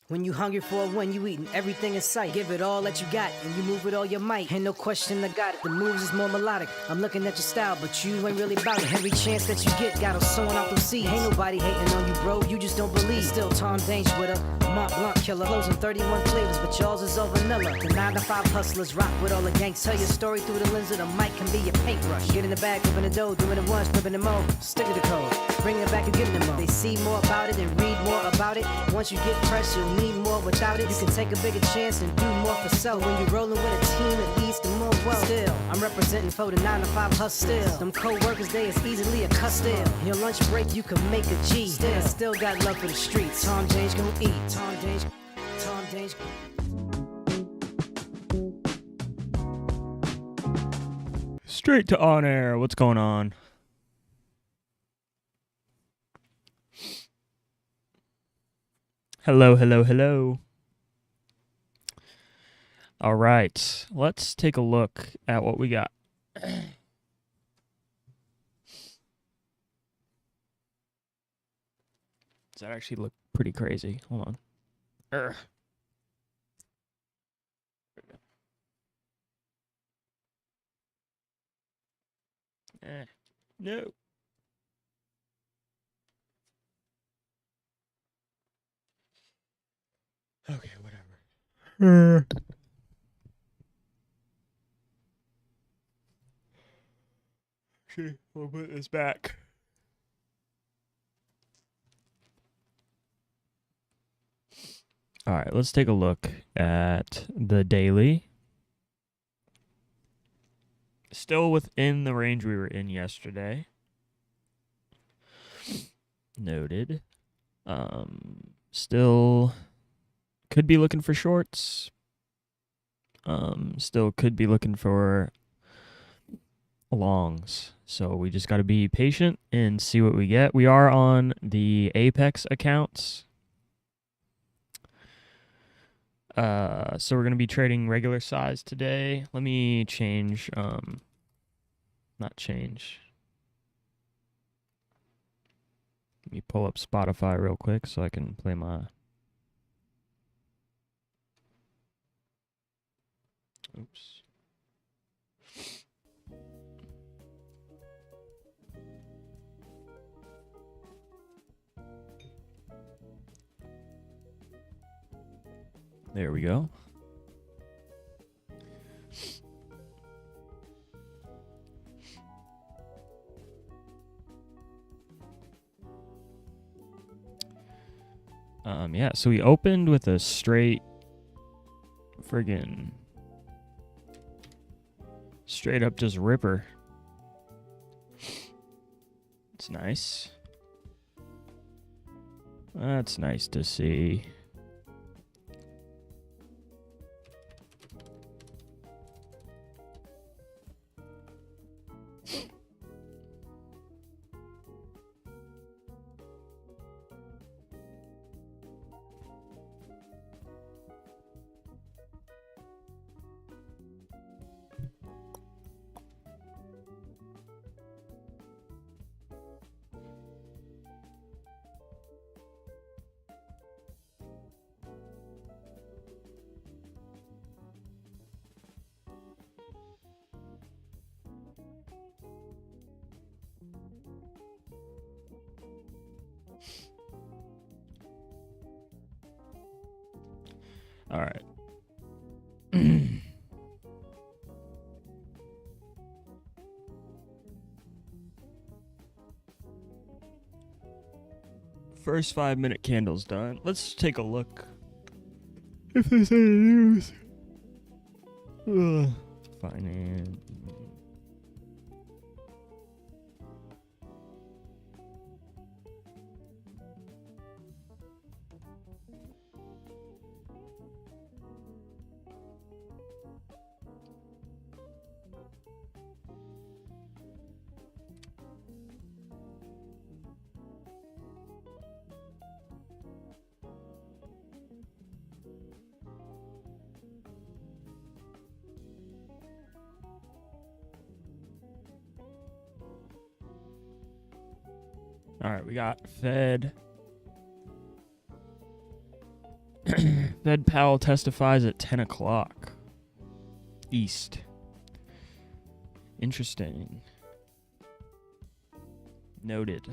When you hungry for it, when you eating, everything in sight. Give it all that you got, and you move with all your might. Ain't no question I got it. The moves is more melodic. I'm looking at your style, but you ain't really about it. Every chance that you get, got them sewing out them seeds. Ain't nobody hating on you, bro. You just don't believe. Still Tom Dange with a Mont Blanc killer. Flows in 31 flavors, but y'all's is all vanilla. The 9 to 5 hustlers rock with all the gangs. Tell your story through the lens of the mic can be your paintbrush. Get in the bag, open the dough, doing it once, flipping them over. Stick to the code. Bring it back and give them more. They see more about it and read more about it. Once you get pressed, you'll need more without it. You can take a bigger chance and do more for self. When you're rolling with a team, it leads to more wealth. Still, I'm representing for the 9 to 5 hustle. Still, them co-workers, they is easily a cuss. Still, your lunch break, you can make a G. Still got love for the streets. Tom Dange gon' eat. Tom Dange. Straight to on air. What's going on? Hello, hello, hello. All right, let's take a look at what we got. Does that actually look pretty crazy? Hold on. Urgh. No. Okay, whatever. Okay, we'll put this back. All right, let's take a look at the daily. Still within the range we were in yesterday. Noted. Still could be looking for shorts. Still could be looking for longs. So we just got to be patient and see what we get. We are on the Apex accounts. So we're going to be trading regular size today. Let me change, not change. Let me pull up Spotify real quick so I can play my... Oops. There we go. Yeah, so we opened with a straight friggin' straight up just ripper. It's nice. That's nice to see. All right. First 5-minute candle's done. Let's take a look if there's any news. Finance. All right, we got Fed. Fed Powell testifies at 10 o'clock. East. Interesting. Noted.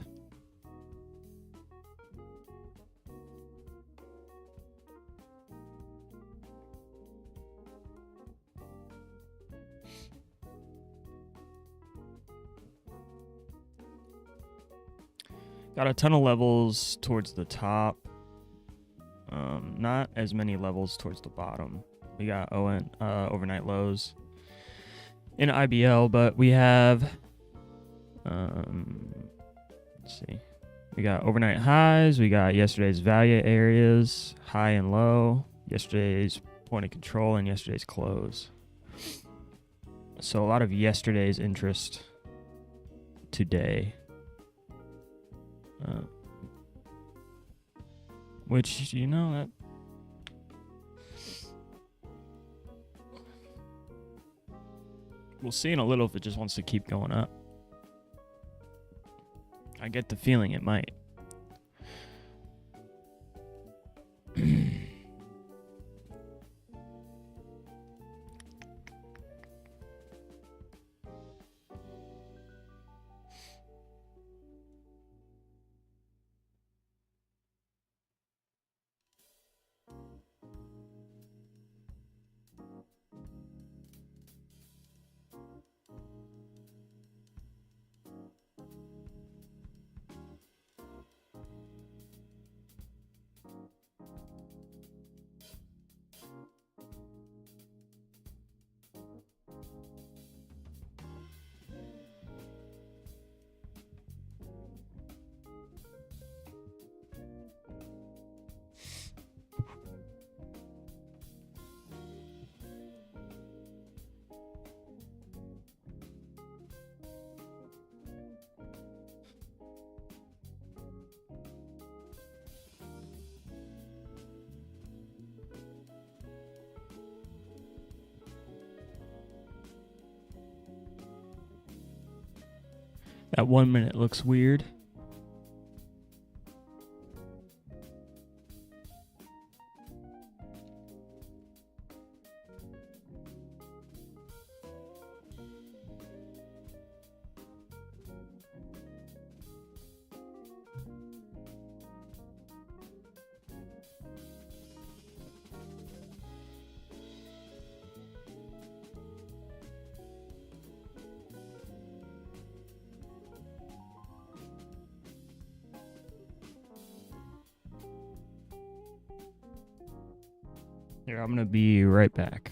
Got a ton of levels towards the top. Not as many levels towards the bottom. We got overnight lows in IBL, but we have let's see. We got overnight highs, we got yesterday's value areas, high and low, yesterday's point of control, and yesterday's close. So a lot of yesterday's interest today. Which, you know, that we'll see in a little if it just wants to keep going up. I get the feeling it might. That 1 minute looks weird. Here, I'm gonna be right back.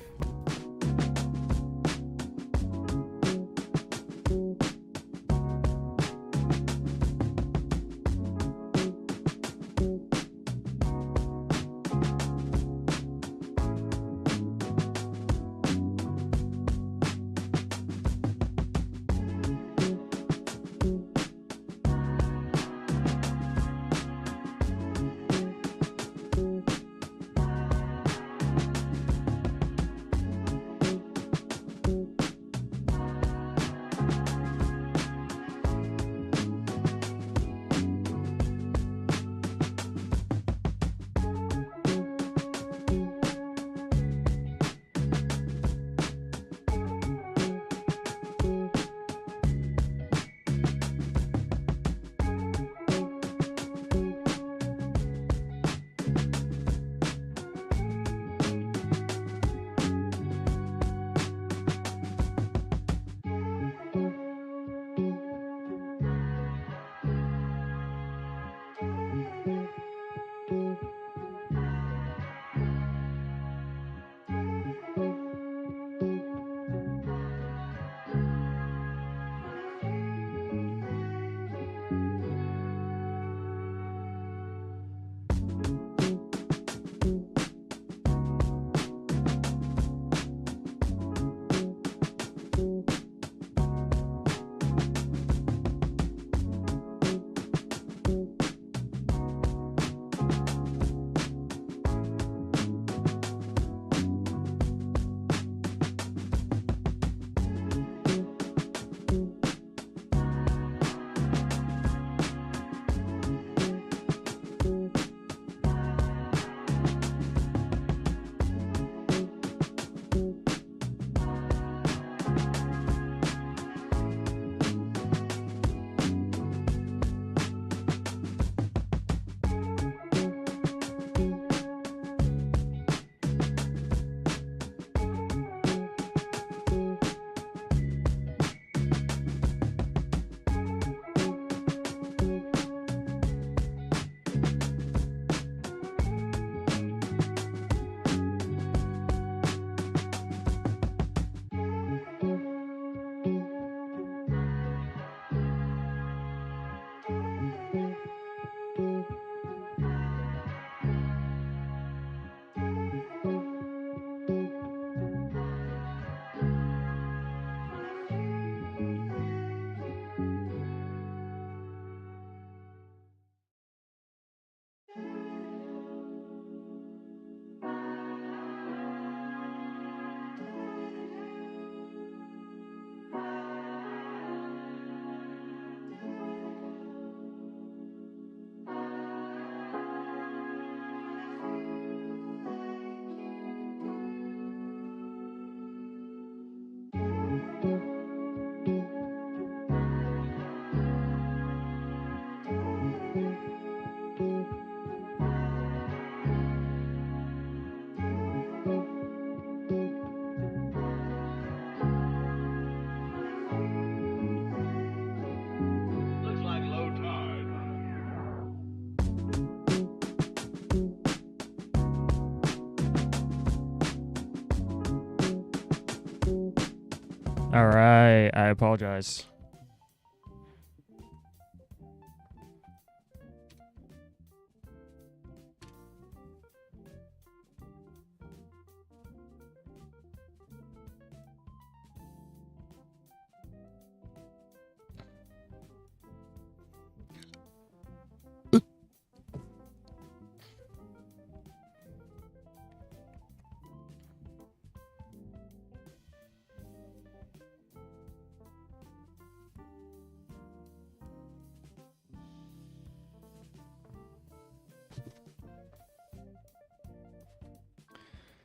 All right, I apologize.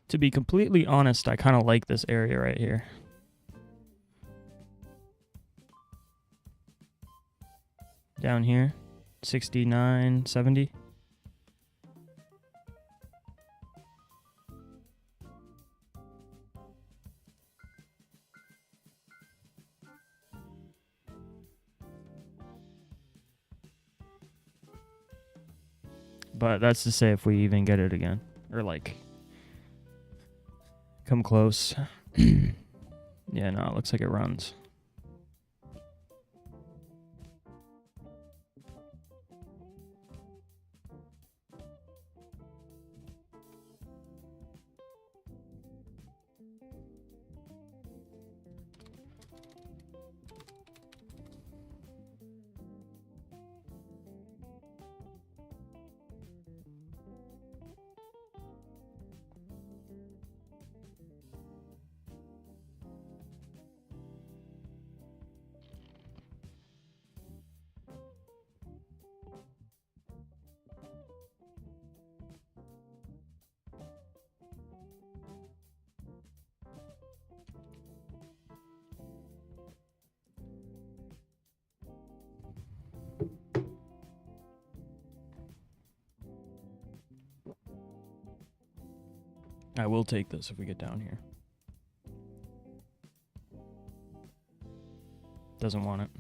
To be completely honest, I kind of like this area right here. Down here, 69, 70. But that's to say if we even get it again. Or like come close. Yeah, no, it looks like it runs. I will take this if we get down here. Doesn't want it.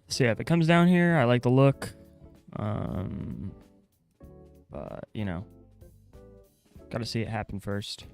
So yeah, if it comes down here, I like the look. But you know, gotta see it happen first.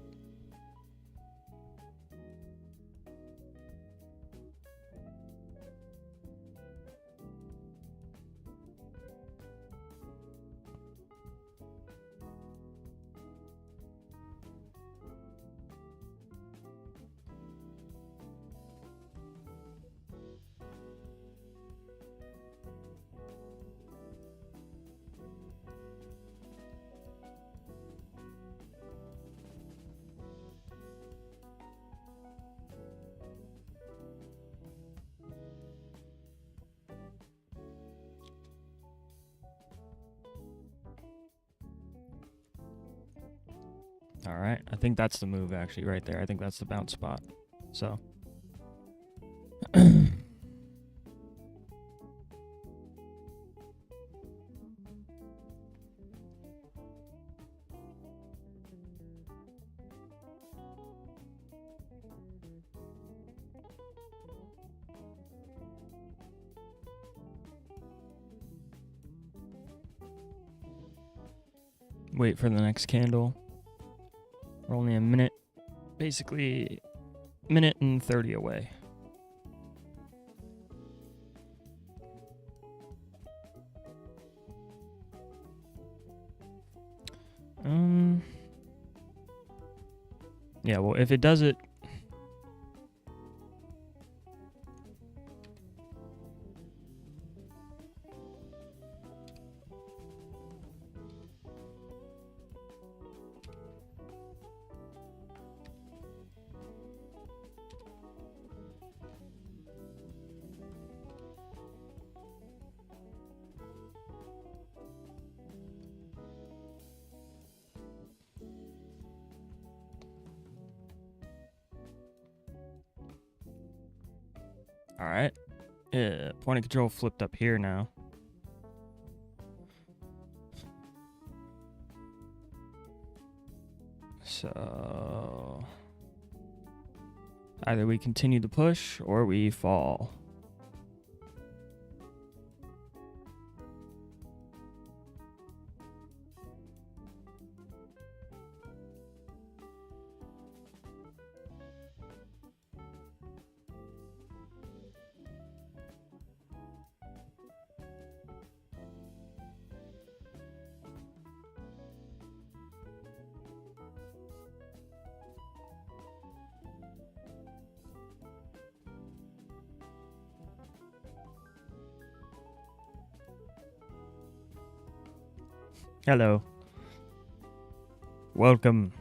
All right, I think that's the move actually right there. I think that's the bounce spot. So wait for the next candle. We're only a minute. Basically, minute and 30 away. Yeah, well, if it does it... All right. Point of control flipped up here now. So either we continue the push or we fall. Hello. Welcome.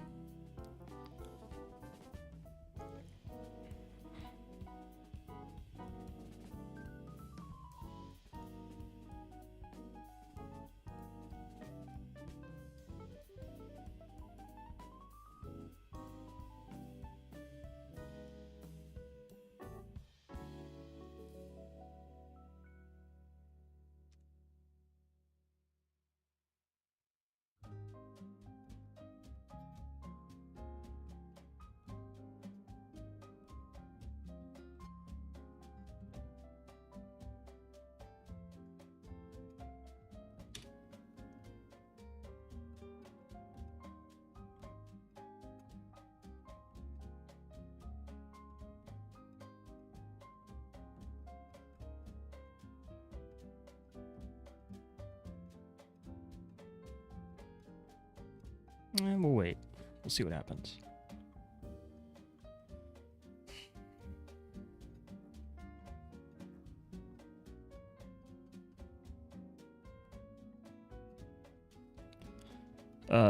And we'll wait. We'll see what happens.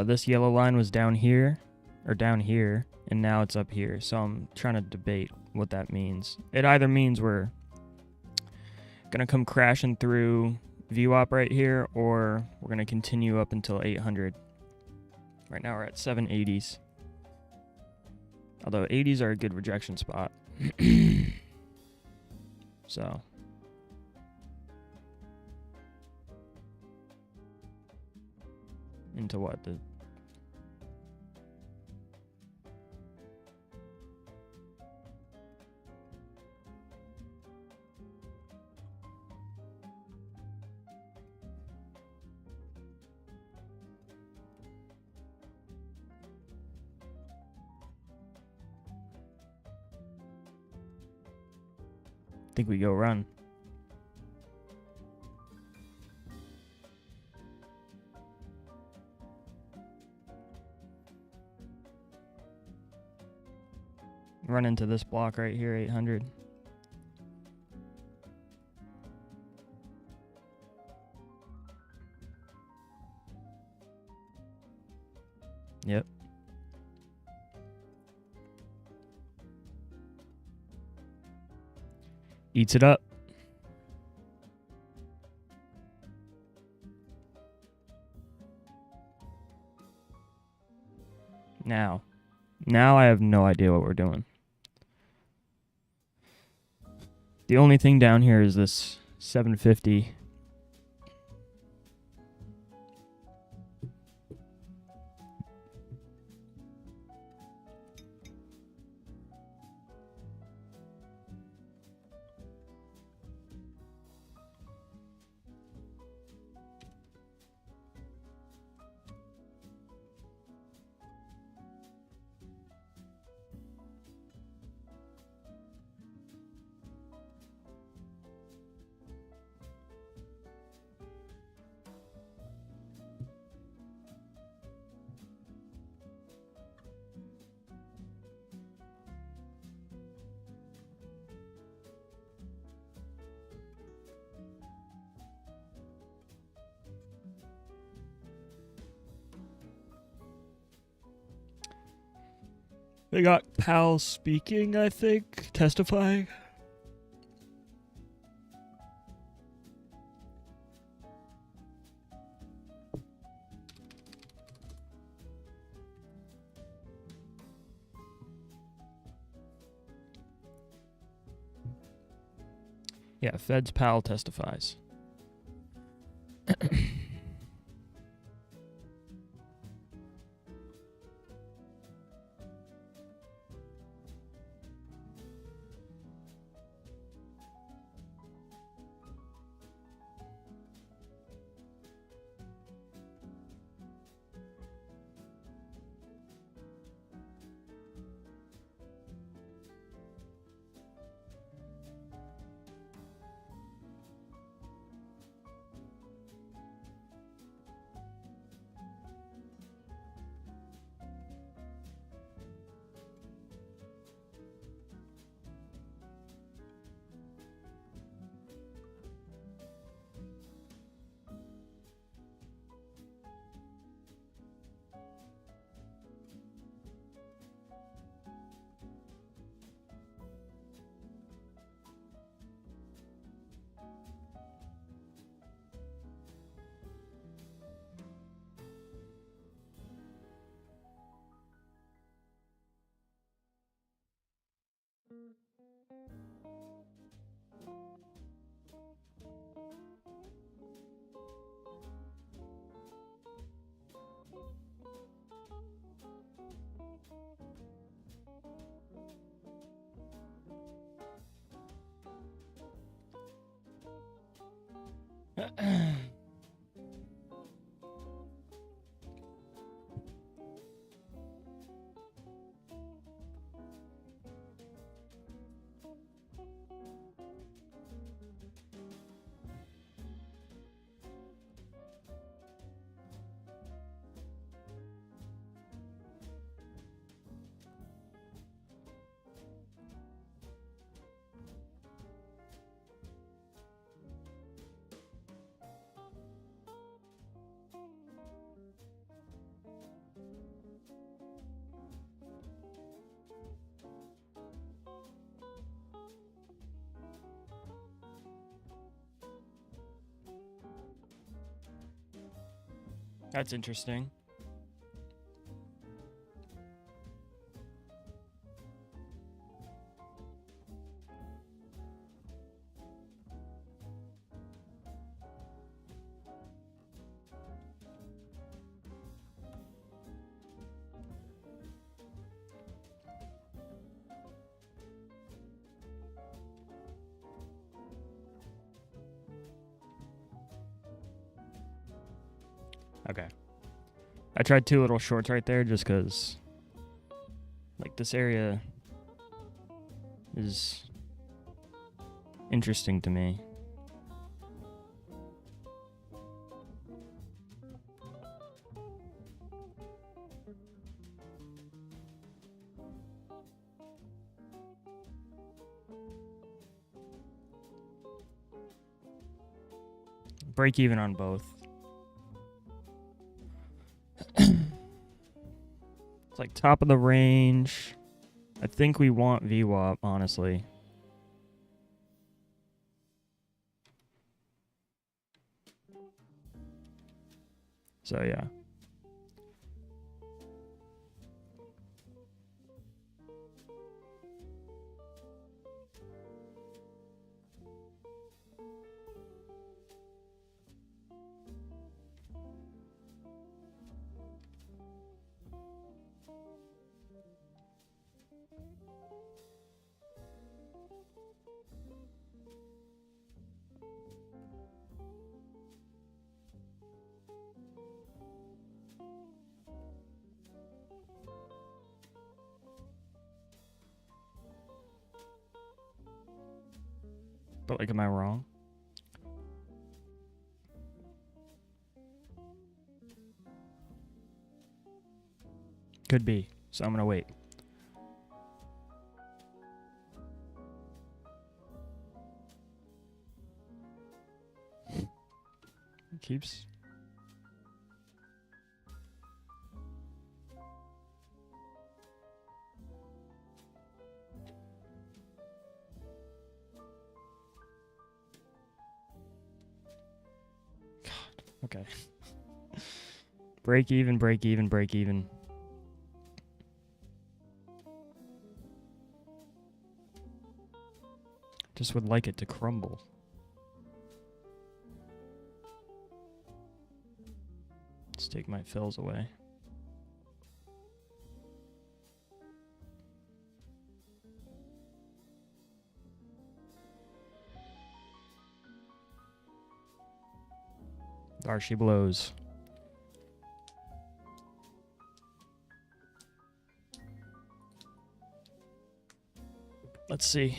This yellow line was down here, or down here, and now it's up here. So I'm trying to debate what that means. It either means we're gonna come crashing through VWAP right here, or we're gonna continue up until 800. Right now we're at 780s. Although 80s are a good rejection spot. So. Into what? I think we go run. Run into this block right here, 800. Yep. Eats it up. Now I have no idea what we're doing. The only thing down here is this 750. They got Powell speaking, I think, testifying. Yeah, Fed's Powell testifies. That's interesting. Okay. I tried two little shorts right there just because, like, this area is interesting to me. Break even on both. It's like top of the range. I think we want VWAP, honestly. So yeah. But, like, am I wrong? Could be. So I'm gonna wait. Keeps. Okay. Break even, break even, break even. Just would like it to crumble. Let's take my fills away. There she blows. Let's see.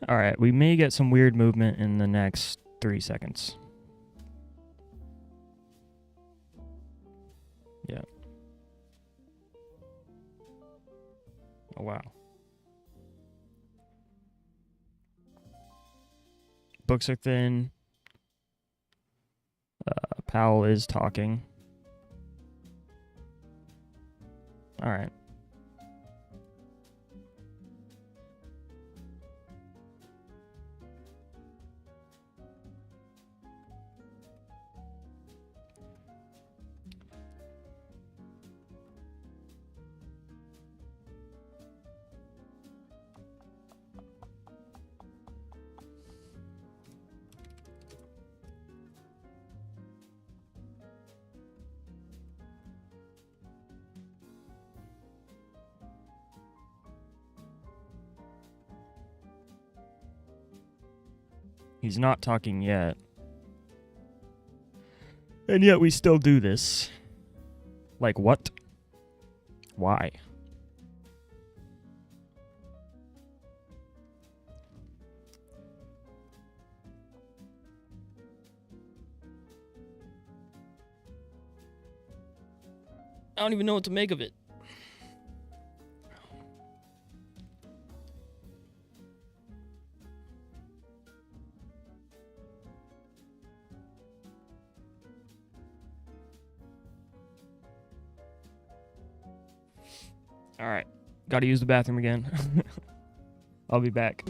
All right, we may get some weird movement in the next 3 seconds. Yeah. Oh, wow. Books are thin. Powell is talking. All right. He's not talking yet. And yet we still do this. Like what? Why? I don't even know what to make of it. All right. Got to use the bathroom again. I'll be back.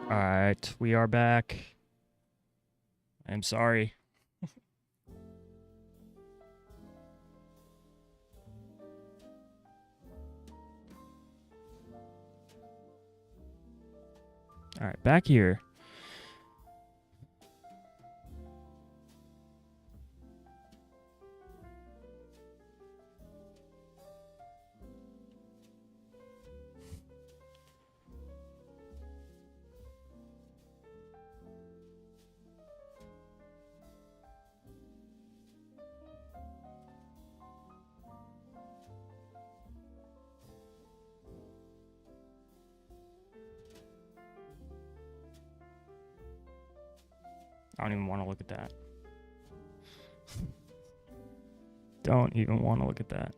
All right, we are back. I'm sorry. All right, back here. I don't even want to look at that. Don't even want to look at that.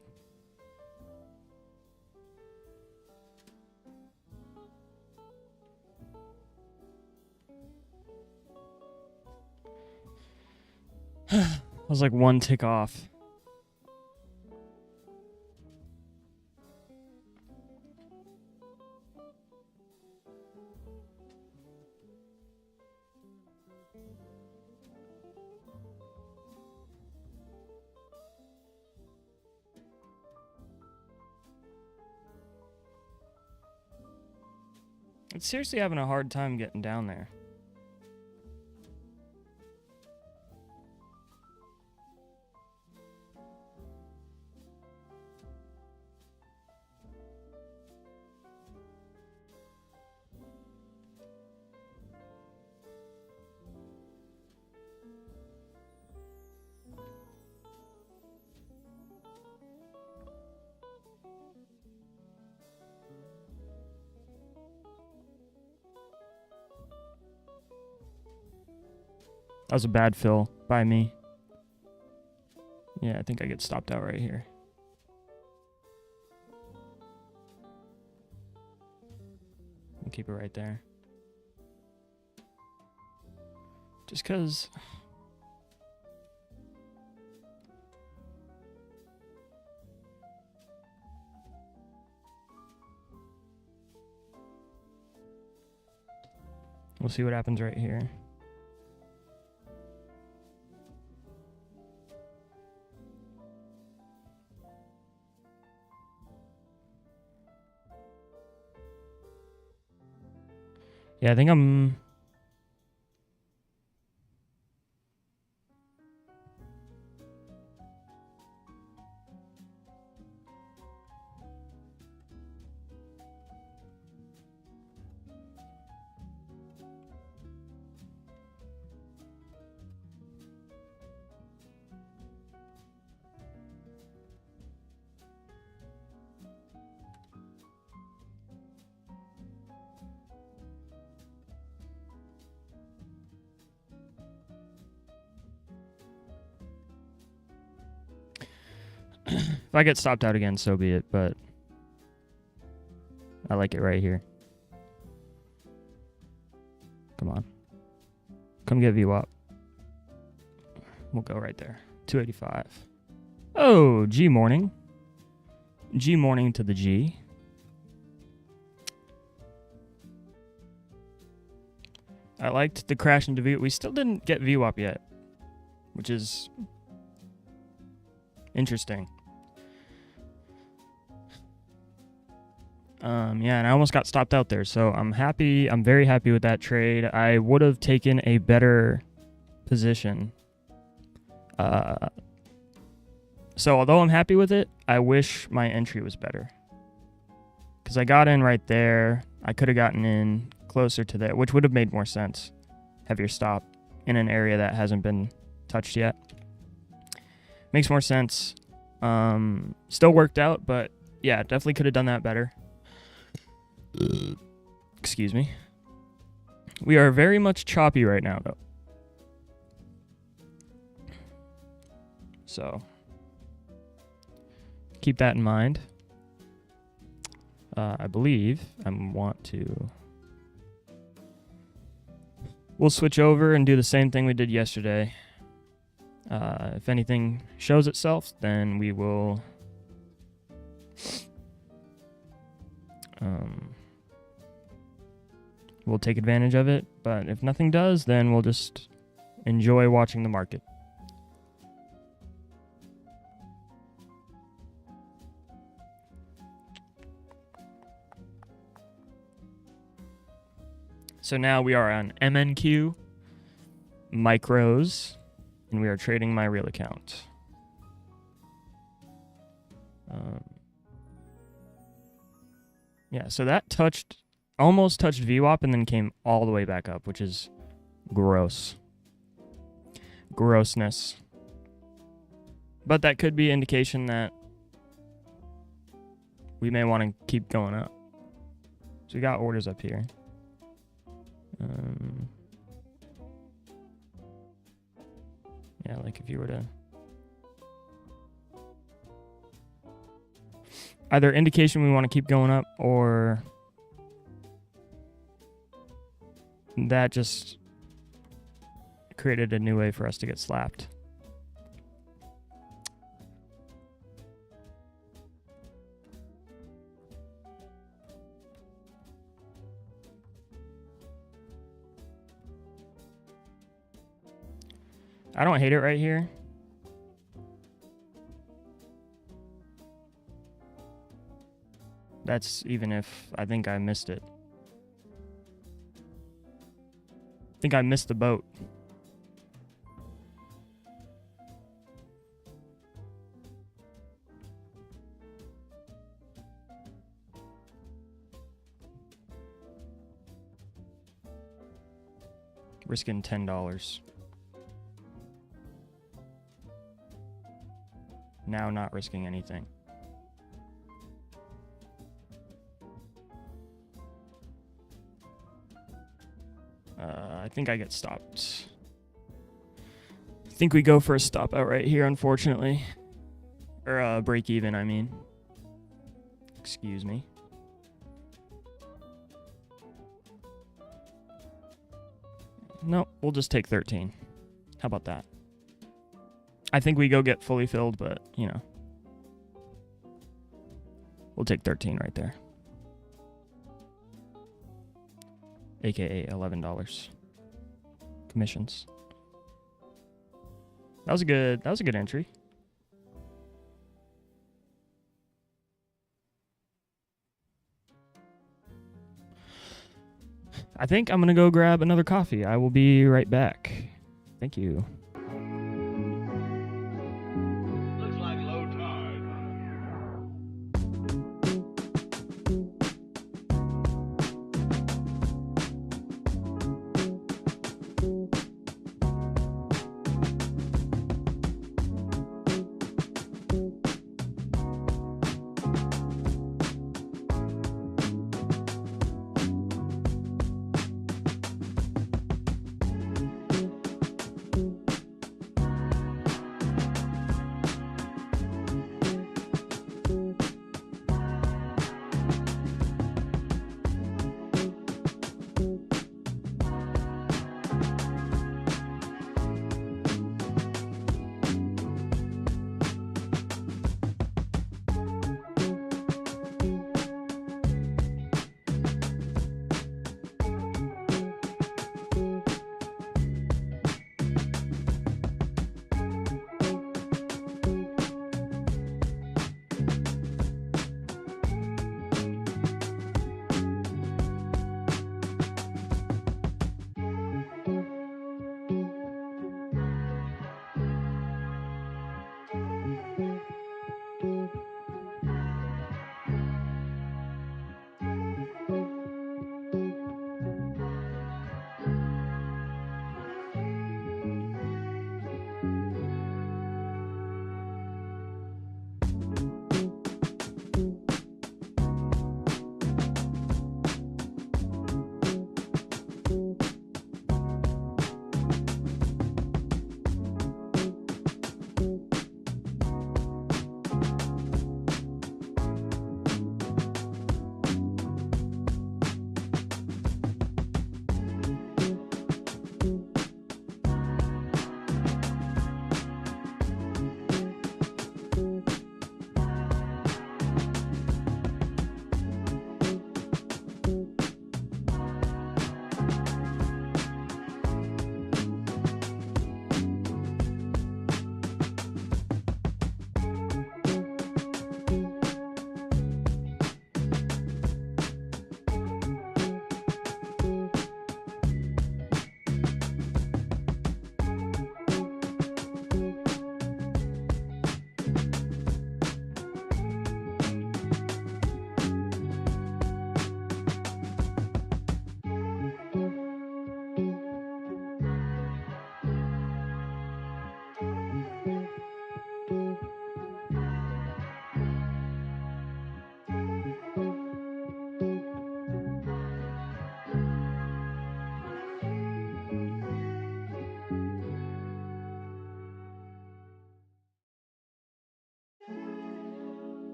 I was like one tick off. I'm seriously having a hard time getting down there. That was a bad fill by me. Yeah, I think I get stopped out right here. I'll keep it right there. Just because... We'll see what happens right here. Yeah, I think I'm... If I get stopped out again, so be it, but I like it right here. Come on. Come get VWAP. We'll go right there. 285. Oh, G morning. G morning to the G. I liked the crash into V. We still didn't get VWAP yet, which is interesting. Yeah, and I almost got stopped out there, so I'm happy. I'm very happy with that trade. I would have taken a better position. So although I'm happy with it, I wish my entry was better. Because I got in right there. I could have gotten in closer to there, which would have made more sense. Heavier stop in an area that hasn't been touched yet. Makes more sense. Still worked out, but yeah, definitely could have done that better. Excuse me. We are very much choppy right now, though. So, keep that in mind. I believe I want to... We'll switch over and do the same thing we did yesterday. If anything shows itself, then we will... we'll take advantage of it. But if nothing does, then we'll just enjoy watching the market. So now we are on MNQ, micros, and we are trading my real account. Yeah, so that almost touched VWAP and then came all the way back up, which is gross. Grossness. But that could be indication that we may want to keep going up. So we got orders up here. Yeah, like if you were to either indication we want to keep going up, or that just created a new way for us to get slapped. I don't hate it right here. That's even if I think I missed it. I think I missed the boat. Risking $10. Now not risking anything. I think I get stopped. I think we go for a stop out right here, unfortunately. Or break even, I mean. Excuse me. No, we'll just take 13. How about that? I think we go get fully filled, but, you know. We'll take 13 right there. AKA $11. Commissions. That was a good entry. I think I'm going to go grab another coffee. I will be right back. Thank you. Looks like low tide.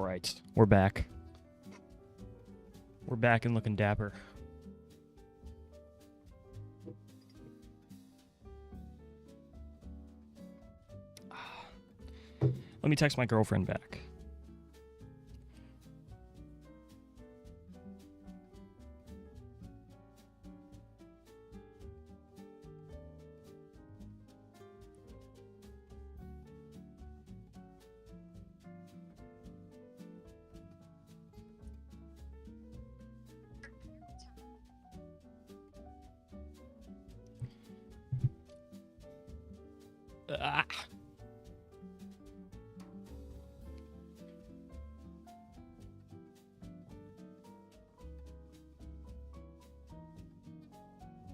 All right, we're back. We're back and looking dapper. Let me text my girlfriend back. Ah.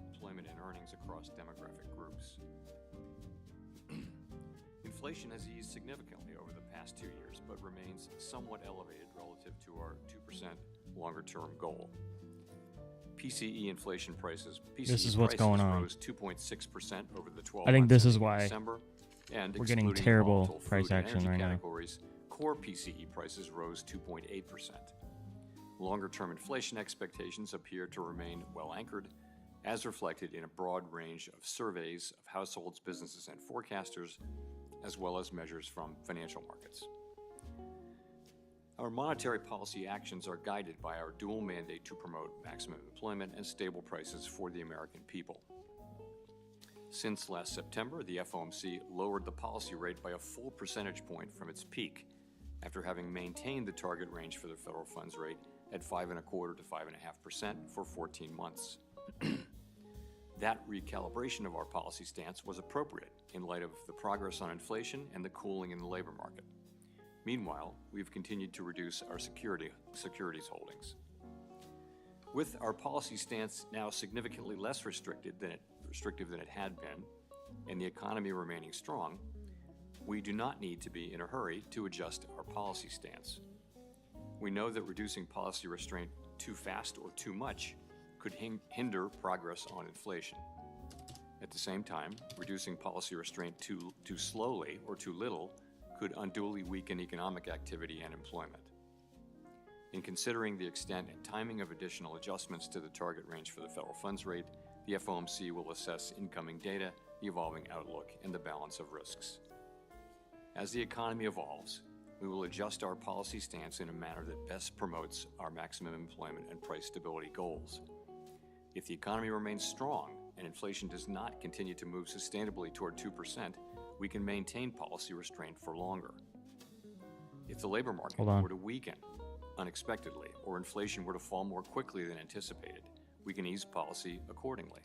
Employment and earnings across demographic groups. Inflation has eased significantly over the past 2 years, but remains somewhat elevated relative to our 2% longer-term goal. PCE inflation prices. This is what's going on. Rose 2.6% over the 12 I think months this is ending why December, and we're getting excluding terrible volatile price food and action energy right now. categories, core PCE prices rose 2.8%. Longer-term inflation expectations appear to remain well anchored, as reflected in a broad range of surveys of households, businesses, and forecasters, as well as measures from financial markets. Our monetary policy actions are guided by our dual mandate to promote maximum employment and stable prices for the American people. Since last September, the FOMC lowered the policy rate by a full percentage point from its peak, after having maintained the target range for the federal funds rate at 5.25% to 5.5% for 14 months. That recalibration of our policy stance was appropriate in light of the progress on inflation and the cooling in the labor market. Meanwhile, we've continued to reduce our securities holdings. With our policy stance now significantly less restrictive than it had been, and the economy remaining strong, we do not need to be in a hurry to adjust our policy stance. We know that reducing policy restraint too fast or too much could hinder progress on inflation. At the same time, reducing policy restraint too slowly or too little could unduly weaken economic activity and employment. In considering the extent and timing of additional adjustments to the target range for the federal funds rate, the FOMC will assess incoming data, the evolving outlook, and the balance of risks. As the economy evolves, we will adjust our policy stance in a manner that best promotes our maximum employment and price stability goals. If the economy remains strong and inflation does not continue to move sustainably toward 2%, we can maintain policy restraint for longer. If the labor market were to weaken unexpectedly or inflation were to fall more quickly than anticipated, we can ease policy accordingly.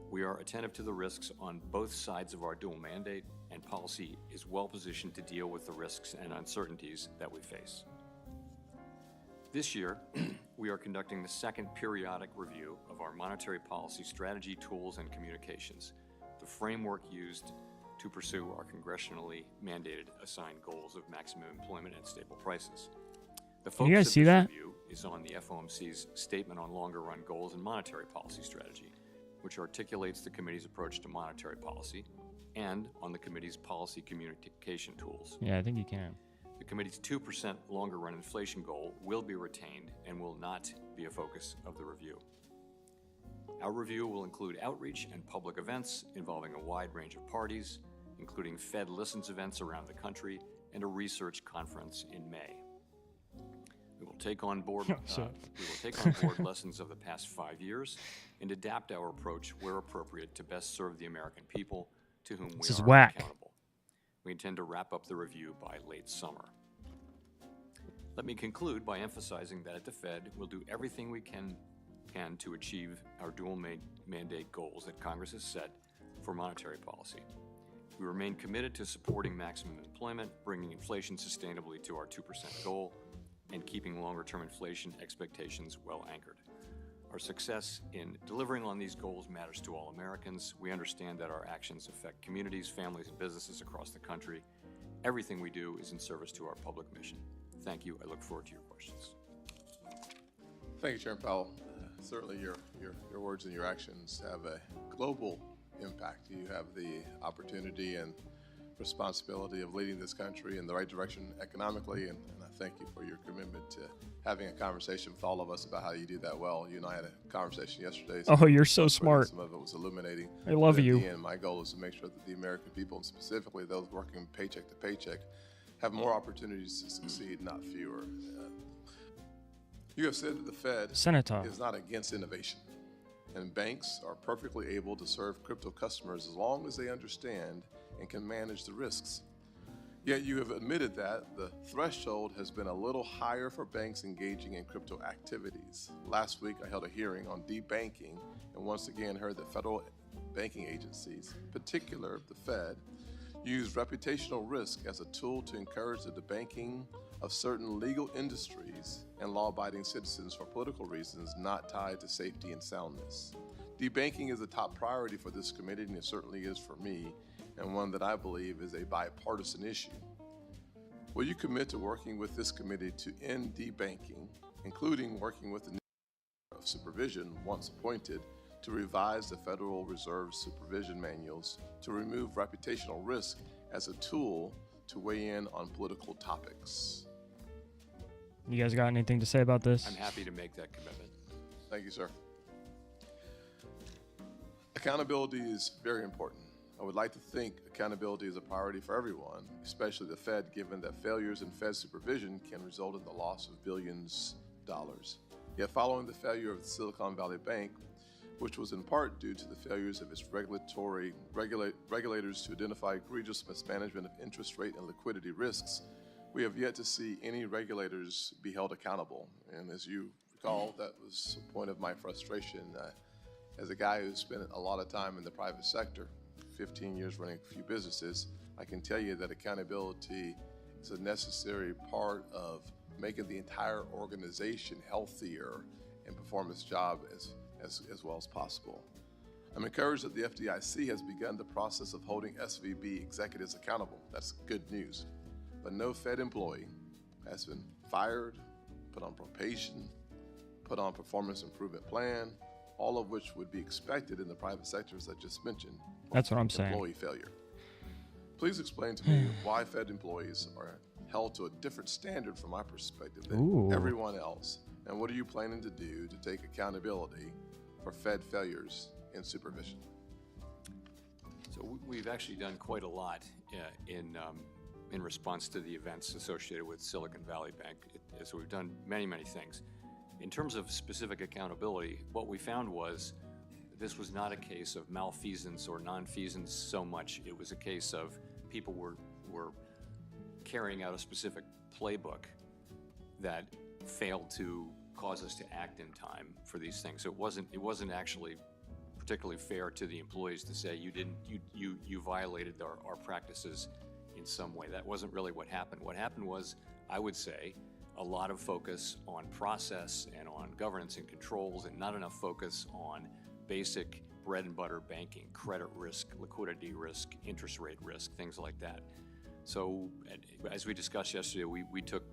We are attentive to the risks on both sides of our dual mandate, and policy is well positioned to deal with the risks and uncertainties that we face. This year, we are conducting the second periodic review of our monetary policy strategy, tools, and communications, the framework used to pursue our congressionally mandated assigned goals of maximum employment and stable prices. The focus you guys of see this that? review is on the FOMC's Statement on Longer-Run Goals and Monetary Policy Strategy, which articulates the committee's approach to monetary policy, and on the committee's policy communication tools. Yeah, I think you can. The committee's 2% longer-run inflation goal will be retained and will not be a focus of the review. Our review will include outreach and public events involving a wide range of parties, including Fed Listens events around the country and a research conference in May. We will take on board lessons of the past 5 years and adapt our approach where appropriate to best serve the American people to whom we is are whack. accountable. We intend to wrap up the review by late summer. Let me conclude by emphasizing that at the Fed, we'll do everything we can to achieve our dual mandate goals that Congress has set for monetary policy. We remain committed to supporting maximum employment, bringing inflation sustainably to our 2% goal, and keeping longer-term inflation expectations well anchored. Our success in delivering on these goals matters to all Americans. We understand that our actions affect communities, families, and businesses across the country. Everything we do is in service to our public mission. Thank you. I look forward to your questions. Thank you, Chairman Powell. Certainly your words and your actions have a global impact. You have the opportunity and responsibility of leading this country in the right direction economically, and I thank you for your commitment to having a conversation with all of us about how you do that well. You and I had a conversation yesterday. Oh, you're so Some smart. Some of it was illuminating. I love But at you. the end, my goal is to make sure that the American people, and specifically those working paycheck to paycheck, have more opportunities to succeed, not fewer. You have said that the Fed Senator. is not against innovation, and banks are perfectly able to serve crypto customers as long as they understand and can manage the risks. Yet you have admitted that the threshold has been a little higher for banks engaging in crypto activities. Last week, I held a hearing on debanking and once again heard that federal banking agencies, in particular the Fed, use reputational risk as a tool to encourage the debanking of certain legal industries and law-abiding citizens for political reasons not tied to safety and soundness. Debanking is a top priority for this committee, and it certainly is for me, and one that I believe is a bipartisan issue. Will you commit to working with this committee to end debanking, including working with the Bureau of Supervision, once appointed, to revise the Federal Reserve supervision manuals to remove reputational risk as a tool to weigh in on political topics? You guys got anything to say about this? I'm happy to make that commitment. Thank you, sir. Accountability is very important. I would like to think accountability is a priority for everyone, especially the Fed, given that failures in Fed supervision can result in the loss of billions of dollars. Yet following the failure of the Silicon Valley Bank, which was in part due to the failures of its regulators to identify egregious mismanagement of interest rate and liquidity risks, we have yet to see any regulators be held accountable. And as you recall, that was a point of my frustration. As a guy who's spent a lot of time in the private sector, 15 years running a few businesses, I can tell you that accountability is a necessary part of making the entire organization healthier and perform its job as well as possible. I'm encouraged that the FDIC has begun the process of holding SVB executives accountable. That's good news. But no Fed employee has been fired, put on probation, put on performance improvement plan, all of which would be expected in the private sector, as I just mentioned. That's what I'm saying. Employee failure. Please explain to me why Fed employees are held to a different standard from my perspective than everyone else, and what are you planning to do to take accountability for Fed failures in supervision? So we've actually done quite a lot in response to the events associated with Silicon Valley Bank. So we've done many things. In terms of specific accountability, what we found was this was not a case of malfeasance or nonfeasance so much. It was a case of people were carrying out a specific playbook that failed to cause us to act in time for these things. So it wasn't actually particularly fair to the employees to say you violated our practices in some way. That wasn't really what happened. What happened was, I would say, a lot of focus on process and on governance and controls, and not enough focus on basic bread and butter banking, credit risk, liquidity risk, interest rate risk, things like that. So as we discussed yesterday, we took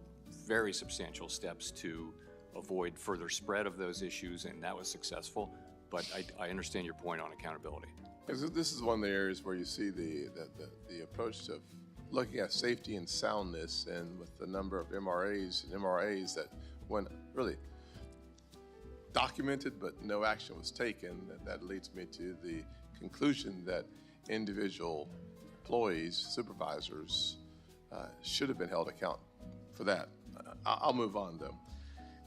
very substantial steps to avoid further spread of those issues, and that was successful. But I understand your point on accountability. This is one of the areas where you see the approach to looking at safety and soundness, and with the number of MRAs that when really documented but no action was taken, that leads me to the conclusion that individual employees, supervisors, should have been held account for that. I'll move on though.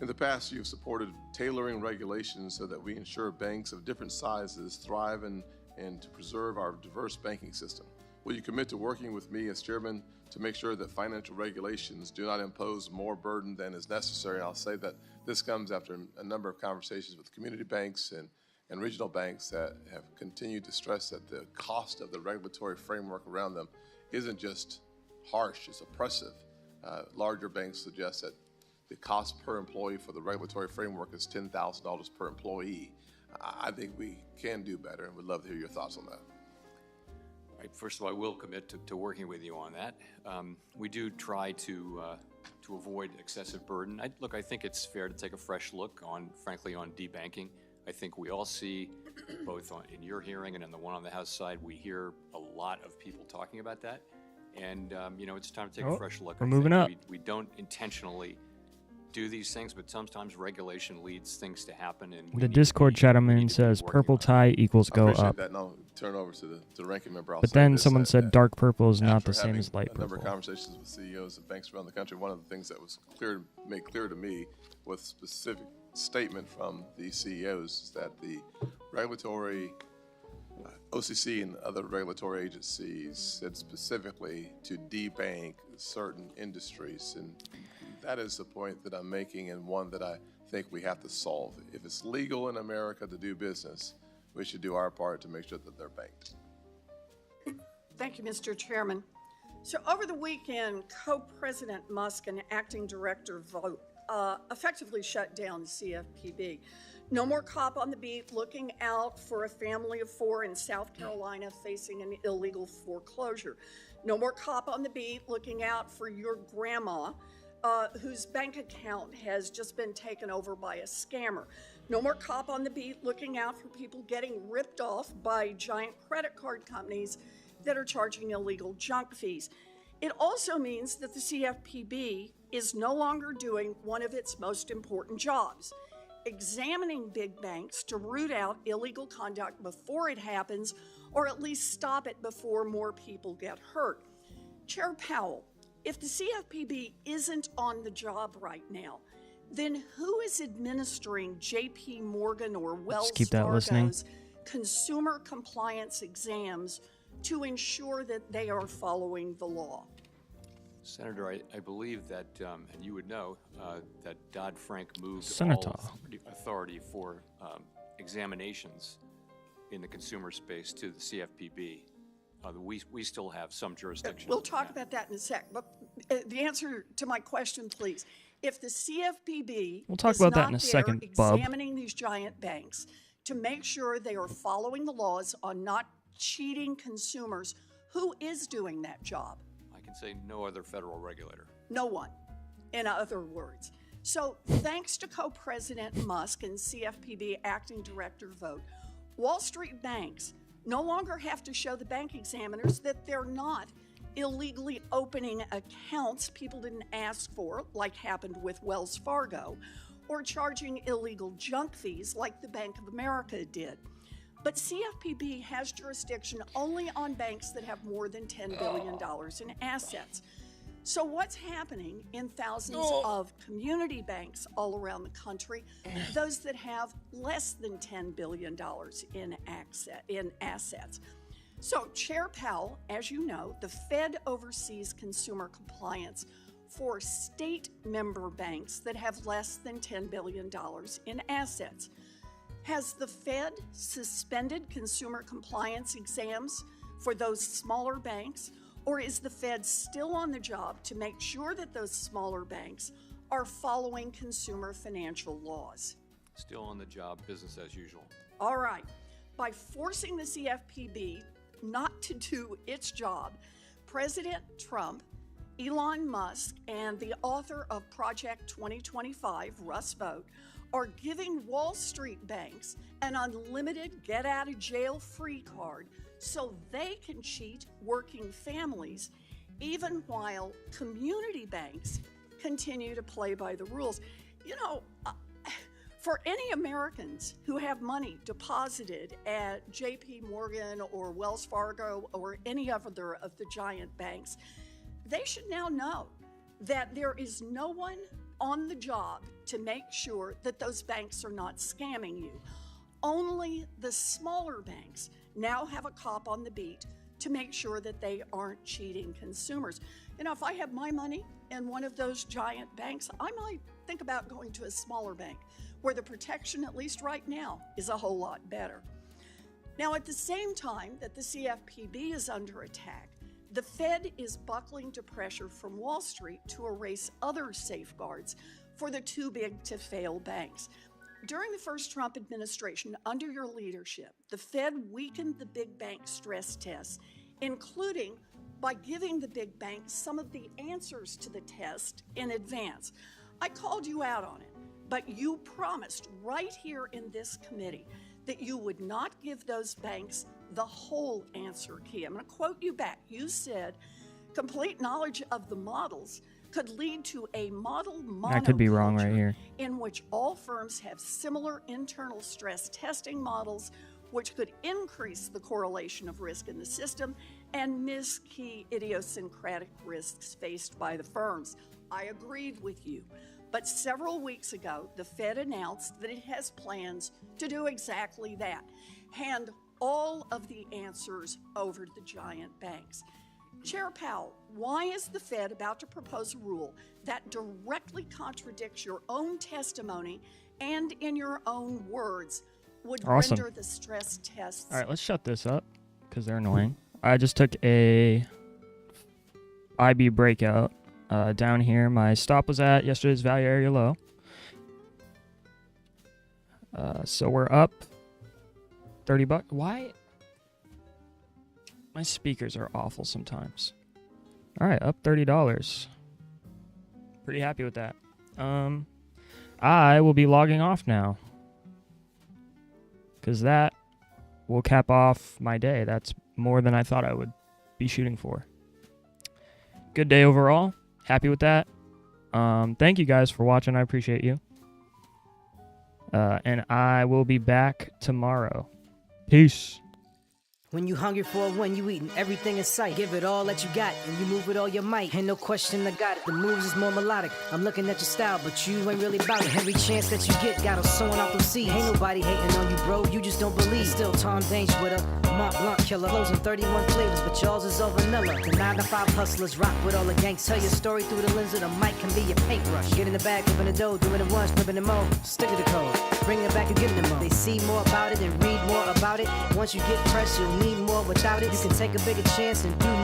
In the past, you've supported tailoring regulations so that we ensure banks of different sizes thrive and to preserve our diverse banking system. Will you commit to working with me as chairman to make sure that financial regulations do not impose more burden than is necessary? And I'll say that this comes after a number of conversations with community banks and regional banks that have continued to stress that the cost of the regulatory framework around them isn't just harsh, it's oppressive. Larger banks suggest that the cost per employee for the regulatory framework is $10,000 per employee. I think we can do better, and would love to hear your thoughts on that. Right, first of all, I will commit to working with you on that. We do try to avoid excessive burden. I think it's fair to take a fresh look frankly, on debanking. I think we all see, both in your hearing and in the one on the House side, we hear a lot of people talking about that. And, it's time to take Oh, a fresh look. we're I moving think up. We don't intentionally do these things, but sometimes regulation leads things to happen. And we The need to Discord be- chat I'm we need in to be says working purple on it. tie equals I go appreciate up. that, and I'll turn it over to the ranking member. I'll But say then this, someone that- said that dark purple is not after the same having as light a number of purple. conversations with CEOs of banks around the country, one of the things that was made clear to me with specific statement from the CEOs is that the regulatory OCC and other regulatory agencies said specifically to debank certain industries, and that is the point that I'm making, and one that I think we have to solve. If it's legal in America to do business, we should do our part to make sure that they're banked. Thank you, Mr. Chairman. So over the weekend, Co-President Musk and Acting Director Vogt effectively shut down the CFPB. No more cop on the beat looking out for a family of 4 in South Carolina facing an illegal foreclosure. No more cop on the beat looking out for your grandma whose bank account has just been taken over by a scammer. No more cop on the beat looking out for people getting ripped off by giant credit card companies that are charging illegal junk fees. It also means that the CFPB is no longer doing one of its most important jobs, examining big banks to root out illegal conduct before it happens, or at least stop it before more people get hurt. Chair Powell, if the CFPB isn't on the job right now, then who is administering JP Morgan or Wells keep that listening. Fargo's consumer compliance exams to ensure that they are following the law? Senator, I believe that, and you would know, that Dodd-Frank moved Senator. all authority for examinations in the consumer space to the CFPB. We still have some jurisdiction. We'll talk about that in a sec, but the answer to my question, please. If the CFPB We'll talk is about that not in a there second, bub. examining these giant banks to make sure they are following the laws on not cheating consumers, who is doing that job? I can say no other federal regulator. No one, in other words. So thanks to Co-President Musk and CFPB Acting Director Vogt, Wall Street banks no longer have to show the bank examiners that they're not illegally opening accounts people didn't ask for, like happened with Wells Fargo, or charging illegal junk fees like the Bank of America did. But CFPB has jurisdiction only on banks that have more than $10 billion in assets. So what's happening in thousands of community banks all around the country, those that have less than $10 billion in assets? So Chair Powell, as you know, the Fed oversees consumer compliance for state member banks that have less than $10 billion in assets. Has the Fed suspended consumer compliance exams for those smaller banks, or is the Fed still on the job to make sure that those smaller banks are following consumer financial laws? Still on the job, business as usual. All right. By forcing the CFPB not to do its job, President Trump, Elon Musk, and the author of Project 2025, Russ Vought, are giving Wall Street banks an unlimited get-out-of-jail-free card so they can cheat working families, even while community banks continue to play by the rules. You know, for any Americans who have money deposited at JP Morgan or Wells Fargo or any other of the giant banks, they should now know that there is no one on the job to make sure that those banks are not scamming you. Only the smaller banks now have a cop on the beat to make sure that they aren't cheating consumers. You know, if I have my money in one of those giant banks, I might think about going to a smaller bank where the protection, at least right now, is a whole lot better. Now, at the same time that the CFPB is under attack, the Fed is buckling to pressure from Wall Street to erase other safeguards for the too big to fail banks. During the first Trump administration, under your leadership, the Fed weakened the big bank stress tests, including by giving the big banks some of the answers to the test in advance. I called you out on it, but you promised right here in this committee that you would not give those banks the whole answer key. I'm going to quote you back. You said, Complete knowledge of the models could lead to a model I could be wrong right monoculture here. in which all firms have similar internal stress testing models, which could increase the correlation of risk in the system and miss key idiosyncratic risks faced by the firms. I agreed with you. But several weeks ago, the Fed announced that it has plans to do exactly that, hand all of the answers over to the giant banks. Chair Powell, why is the Fed about to propose a rule that directly contradicts your own testimony and, in your own words, would Awesome. render the stress tests? All right, let's shut this up because they're annoying. I just took a IB breakout down here. My stop was at yesterday's value area low. So we're up 30 bucks. Why? My speakers are awful sometimes. All right, up $30. Pretty happy with that. I will be logging off now because that will cap off my day. That's more than I thought I would be shooting for. Good day overall. Happy with that. Thank you guys for watching. I appreciate you. And I will be back tomorrow. Peace. When you hungry for a win, you eating everything in sight. Give it all that you got, and you move with all your might. Ain't no question I got it. The moves is more melodic. I'm looking at your style, but you ain't really about it. Every chance that you get, got 'em sowing off them seeds. Ain't nobody hating on you, bro. You just don't believe. Still Tom Danger with a Mont Blanc killer. Flows in 31 flavors, but yours is all vanilla. The 9 to 5 hustlers rock with all the gangs. Tell your story through the lens of the mic can be your paintbrush. Get in the bag, flipping the dough, doing it once, flipping it more. Stick to the code. Bring it back and give them more. They see more about it and read more about it. Once you get pressed, you'll need more without it. You can take a bigger chance and do more.